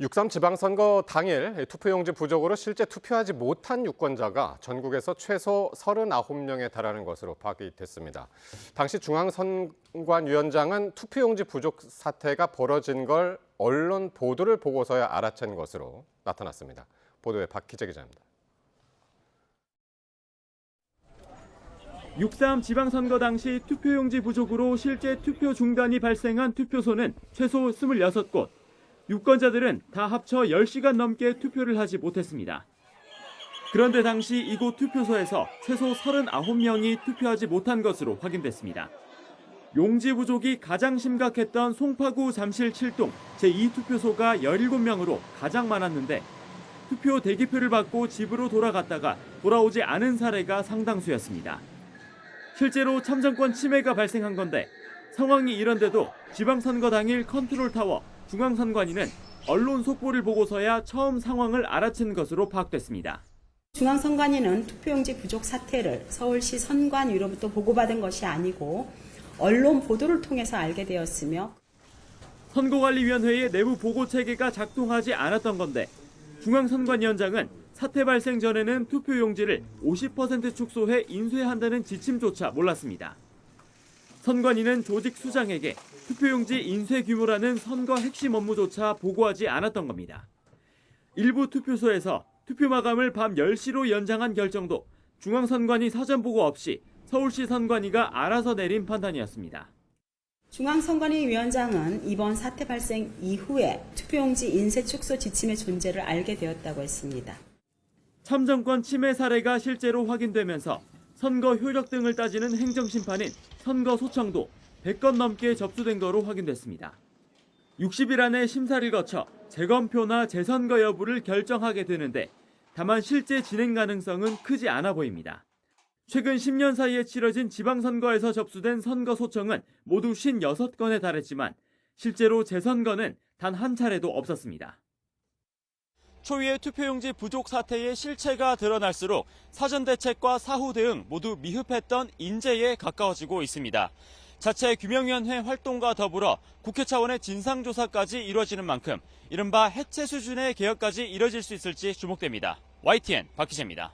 6.3 지방선거 당일 투표용지 부족으로 실제 투표하지 못한 유권자가 전국에서 최소 39명에 달하는 것으로 파악됐습니다. 당시 중앙선관위원장은 투표용지 부족 사태가 벌어진 걸 언론 보도를 보고서야 알아챈 것으로 나타났습니다. 보도에 박희재 기자입니다. 6.3 지방선거 당시 투표용지 부족으로 실제 투표 중단이 발생한 투표소는 최소 26곳. 유권자들은 다 합쳐 10시간 넘게 투표를 하지 못했습니다. 그런데 당시 이곳 투표소에서 최소 39명이 투표하지 못한 것으로 확인됐습니다. 용지 부족이 가장 심각했던 송파구 잠실 7동 제2투표소가 17명으로 가장 많았는데 투표 대기표를 받고 집으로 돌아갔다가 돌아오지 않은 사례가 상당수였습니다. 실제로 참정권 침해가 발생한 건데 상황이 이런데도 지방선거 당일 컨트롤타워 중앙선관위는 언론 속보를 보고서야 처음 상황을 알아챈 것으로 파악됐습니다. 중앙선관위는 투표용지 부족 사태를 서울시 선관위로부터 보고받은 것이 아니고 언론 보도를 통해서 알게 되었으며 선거관리위원회의 내부 보고 체계가 작동하지 않았던 건데 중앙선관위원장은 사태 발생 전에는 투표용지를 50% 축소해 인쇄한다는 지침조차 몰랐습니다. 선관위는 조직 수장에게 투표용지 인쇄 규모라는 선거 핵심 업무조차 보고하지 않았던 겁니다. 일부 투표소에서 투표 마감을 밤 10시로 연장한 결정도 중앙선관위 사전 보고 없이 서울시 선관위가 알아서 내린 판단이었습니다. 중앙선관위 위원장은 이번 사태 발생 이후에 투표용지 인쇄 축소 지침의 존재를 알게 되었다고 했습니다. 참정권 침해 사례가 실제로 확인되면서 선거 효력 등을 따지는 행정심판인 선거소청도 100건 넘게 접수된 거로 확인됐습니다. 60일 안에 심사를 거쳐 재검표나 재선거 여부를 결정하게 되는데 다만 실제 진행 가능성은 크지 않아 보입니다. 최근 10년 사이에 치러진 지방선거에서 접수된 선거소청은 모두 56건에 달했지만 실제로 재선거는 단 한 차례도 없었습니다. 초유의 투표용지 부족 사태의 실체가 드러날수록 사전 대책과 사후 대응 모두 미흡했던 인재에 가까워지고 있습니다. 자체 규명위원회 활동과 더불어 국회 차원의 진상조사까지 이루어지는 만큼 이른바 해체 수준의 개혁까지 이뤄질 수 있을지 주목됩니다. YTN 박희재입니다.